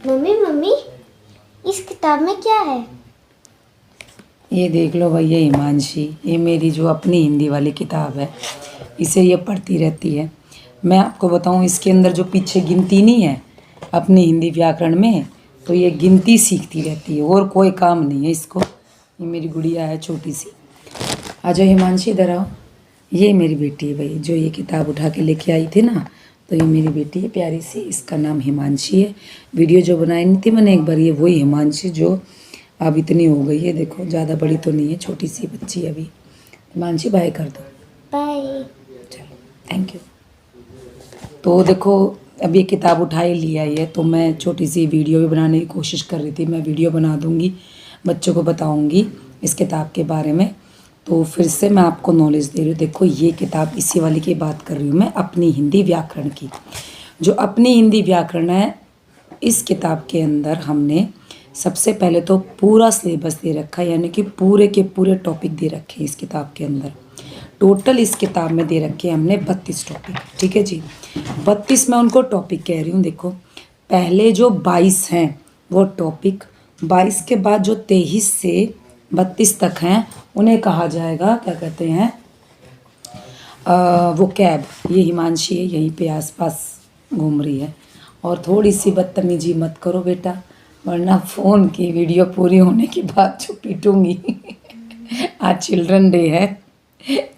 Mummy mummy, इस किताब में क्या है? ये देख लो भैया हिमांशी, ये मेरी जो अपनी हिंदी वाली किताब है, इसे ये पढ़ती रहती है। मैं आपको बताऊं, इसके अंदर जो पीछे गिनती नहीं है अपनी हिंदी व्याकरण में, तो ये गिनती सीखती रहती है और कोई काम नहीं है इसको। ये मेरी गुड़िया है छोटी सी। आ जाओ हिमांशी, इधर आओ। ये मेरी बेटी है भाई, जो ये किताब उठा के लेके आई थी ना, तो ये मेरी बेटी है प्यारी सी, इसका नाम हिमांशी है। वीडियो जो बनाई नहीं थी मैंने एक बार, ये वही हिमांशी जो अब इतनी हो गई है, देखो ज़्यादा बड़ी तो नहीं है, छोटी सी बच्ची है अभी। हिमांशी बाय कर दो। बाय। चलो, थैंक यू। तो देखो, अब ये किताब उठाई लिया है, तो मैं छोटी सी वीडियो भी बनाने की कोशिश कर रही थी। मैं वीडियो बना दूँगी, बच्चों को बताऊँगी इस किताब के बारे में। तो फिर से मैं आपको नॉलेज दे रही हूँ। देखो ये किताब, इसी वाली की बात कर रही हूँ मैं, अपनी हिंदी व्याकरण की। जो अपनी हिंदी व्याकरण है, इस किताब के अंदर हमने सबसे पहले तो पूरा सिलेबस दे रखा है, यानी कि पूरे के पूरे टॉपिक दे रखे हैं इस किताब के अंदर। टोटल इस किताब में दे रखे हैं हमने 32 टॉपिक, ठीक है जी। 32 मैं उनको टॉपिक कह रही हूँ। देखो पहले जो 22 हैं वो टॉपिक, 22 के बाद जो 23 से 32 तक हैं उन्हें कहा जाएगा, क्या कहते हैं, वो कैब। ये हिमांशी है, यहीं पे आसपास घूम रही है। और थोड़ी सी बदतमीजी मत करो बेटा, वरना फ़ोन की वीडियो पूरी होने के बाद जो पीटूंगी। आज चिल्ड्रन डे है,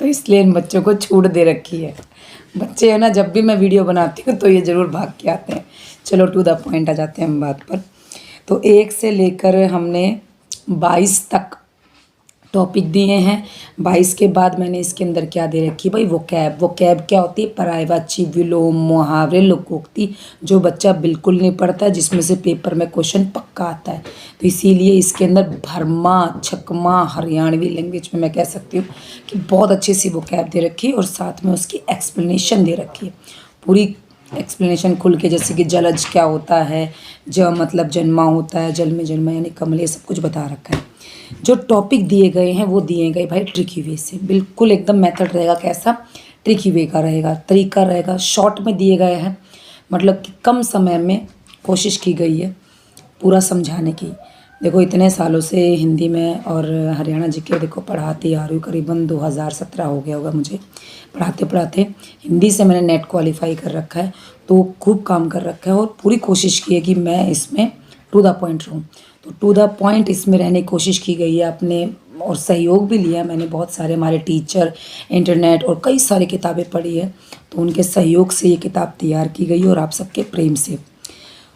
तो इसलिए इन बच्चों को छूट दे रखी है। बच्चे है ना, जब भी मैं वीडियो बनाती हूँ तो ये ज़रूर भाग के आते हैं। चलो टू द पॉइंट आ जाते हैं हम बात पर। तो 1 से लेकर हमने 22 तक टॉपिक दिए हैं। 22 के बाद मैंने इसके अंदर क्या दे रखी भाई, वो कैब क्या होती है, पर्यायवाची, विलोम, मुहावरे, लोकोक्ति, जो बच्चा बिल्कुल नहीं पढ़ता, जिसमें से पेपर में क्वेश्चन पक्का आता है। तो इसीलिए इसके अंदर भरमा, छकमा, हरियाणवी लैंग्वेज में मैं कह सकती हूँ कि बहुत अच्छी सी वो कैब दे रखी है, और साथ में उसकी एक्सप्लेनेशन दे रखी है, पूरी एक्सप्लेनेशन खुल के। जैसे कि जलज क्या होता है, ज मतलब जन्मा होता है, जल में जन्मा यानी कमल, ये सब कुछ बता रखा है। जो टॉपिक दिए गए हैं वो दिए गए भाई ट्रिकी वे से, बिल्कुल एकदम मेथड रहेगा कैसा, ट्रिकी वे का रहेगा, तरीका रहेगा, शॉर्ट में दिए गए हैं, मतलब कि कम समय में कोशिश की गई है पूरा समझाने की। देखो इतने सालों से हिंदी में और हरियाणा जीके देखो पढ़ाती आ रही हूँ, करीबन 2017 हो गया होगा मुझे पढ़ाते पढ़ाते। हिंदी से मैंने नेट क्वालिफाई कर रखा है, तो खूब काम कर रखा है, और पूरी कोशिश की है कि मैं इसमें टू द पॉइंट रहूँ। तो टू द पॉइंट इसमें रहने की कोशिश की गई है अपने, और सहयोग भी लिया मैंने बहुत सारे, हमारे टीचर, इंटरनेट और कई सारी किताबें पढ़ी है, तो उनके सहयोग से ये किताब तैयार की गई और आप सबके प्रेम से।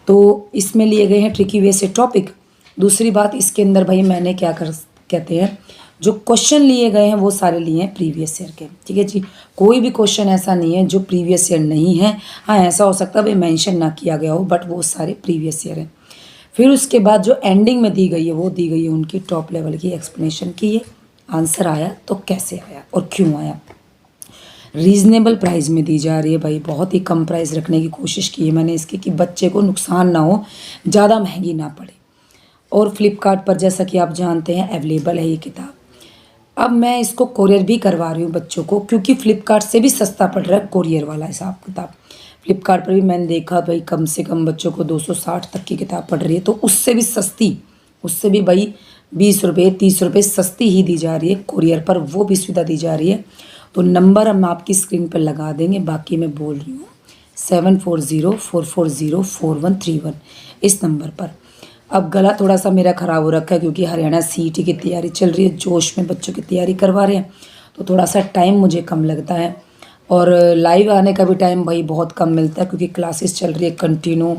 तो इसमें लिए गए हैं ट्रिकी वे से टॉपिक। दूसरी बात, इसके अंदर भाई मैंने क्या कर कहते हैं, जो क्वेश्चन लिए गए हैं वो सारे लिए हैं प्रीवियस ईयर के, ठीक है जी। कोई भी क्वेश्चन ऐसा नहीं है जो प्रीवियस ईयर नहीं है। हाँ ऐसा हो सकता है भाई मेंशन ना किया गया हो, बट वो सारे प्रीवियस ईयर हैं। फिर उसके बाद जो एंडिंग में दी गई है वो दी गई है उनकी टॉप लेवल की एक्सप्लेनेशन की, ये आंसर आया तो कैसे आया और क्यों आया। रीज़नेबल प्राइस में दी जा रही है भाई, बहुत ही कम प्राइस रखने की कोशिश की है मैंने इसकी, कि बच्चे को नुकसान ना हो, ज़्यादा महंगी ना पड़े। और फ्लिपकार्ट पर जैसा कि आप जानते हैं अवेलेबल है ये किताब। अब मैं इसको कोरियर भी करवा रही हूँ बच्चों को, क्योंकि फ्लिपकार्ट से भी सस्ता पड़ रहा है कोरियर वाला हिसाब किताब। फ्लिपकार्ट पर भी मैंने देखा भाई कम से कम बच्चों को 260 तक की किताब पड़ रही है, तो उससे भी सस्ती, उससे भी भाई 20 रुपये 30 रुपये सस्ती ही दी जा रही है कोरियर पर, वो भी सुविधा दी जा रही है। तो नंबर हम आपकी स्क्रीन पर लगा देंगे, बाकी मैं बोल रही हूँ 7404404131 इस नंबर पर। अब गला थोड़ा सा मेरा ख़राब हो रखा है, क्योंकि हरियाणा सीईटी की तैयारी चल रही है, जोश में बच्चों की तैयारी करवा रहे हैं, तो थोड़ा सा टाइम मुझे कम लगता है, और लाइव आने का भी टाइम भाई बहुत कम मिलता है, क्योंकि क्लासेस चल रही है कंटिन्यू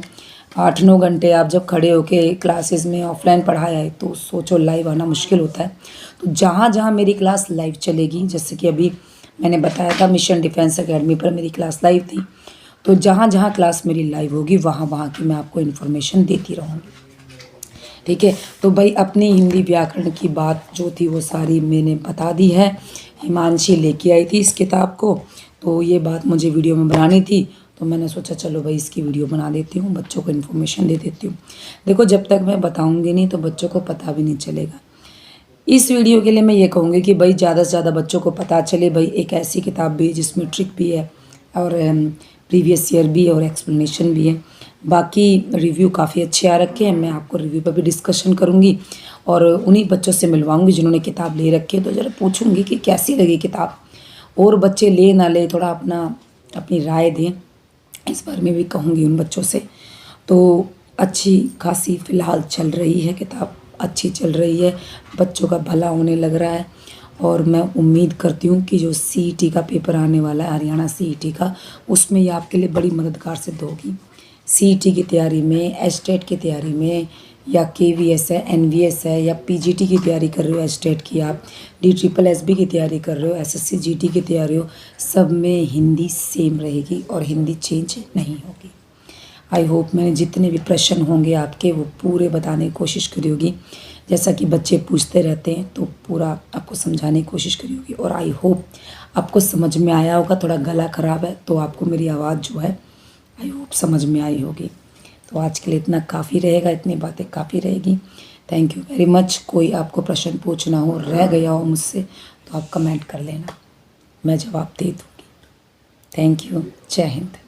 8-9 घंटे। आप जब खड़े होके क्लासेस में ऑफलाइन पढ़ाया है तो सोचो लाइव आना मुश्किल होता है। तो जहाँ जहाँ मेरी क्लास लाइव चलेगी, जैसे कि अभी मैंने बताया था मिशन डिफेंस एकेडमी पर मेरी क्लास लाइव थी, तो जहाँ जहाँ क्लास मेरी लाइव होगी वहाँ वहाँ की मैं आपको इन्फॉर्मेशन देती रहूँगी, ठीक है। तो भाई अपनी हिंदी व्याकरण की बात जो थी वो सारी मैंने बता दी है। हिमांशी लेके आई थी इस किताब को, तो ये बात मुझे वीडियो में बनानी थी, तो मैंने सोचा चलो भाई इसकी वीडियो बना देती हूँ, बच्चों को इन्फॉर्मेशन दे देती हूँ। देखो जब तक मैं बताऊँगी नहीं तो बच्चों को पता भी नहीं चलेगा। इस वीडियो के लिए मैं ये कहूँगी कि भाई ज़्यादा से ज़्यादा बच्चों को पता चले भाई एक ऐसी किताब भी जिसमें ट्रिक भी है और प्रीवियस ईयर भी है और एक्सप्लेनेशन भी है। बाकी रिव्यू काफ़ी अच्छे आ रखे हैं, मैं आपको रिव्यू पर भी डिस्कशन करूँगी और उन्हीं बच्चों से मिलवाऊँगी जिन्होंने किताब ले रखी है, तो ज़रा पूछूँगी कि कैसी लगी किताब, और बच्चे ले ना ले थोड़ा अपनी राय दें, इस बारे में भी कहूँगी उन बच्चों से। तो अच्छी खासी फ़िलहाल चल रही है किताब, अच्छी चल रही है, बच्चों का भला होने लग रहा है और मैं उम्मीद करती हूँ कि जो सीईटी का पेपर आने वाला है, हरियाणा सीईटी का, उसमें ये आपके लिए बड़ी मददगार सिद्ध होगी। सीईटी की तैयारी में, एचटेट की तैयारी में, या केवीएस है, एनवीएस है, या पीजीटी की तैयारी कर रहे हो एचटेट की, आप DSSB की तैयारी कर रहे हो, एसएससी जीटी की तैयारी हो, सब में हिंदी सेम रहेगी और हिंदी चेंज नहीं होगी। आई होप मैंने जितने भी प्रश्न होंगे आपके वो पूरे बताने की कोशिश करी होगी, जैसा कि बच्चे पूछते रहते हैं तो पूरा आपको समझाने की कोशिश करी होगी, और आई होप आपको समझ में आया होगा। थोड़ा गला ख़राब है तो आपको मेरी आवाज़ जो है आई होप समझ में आई होगी। तो आज के लिए इतना काफ़ी रहेगा, इतनी बातें काफ़ी रहेगी। Thank you very much. कोई आपको प्रश्न पूछना हो, रह गया हो मुझसे, तो आप कमेंट कर लेना, मैं जवाब दे दूँगी। Thank you. जय हिंद।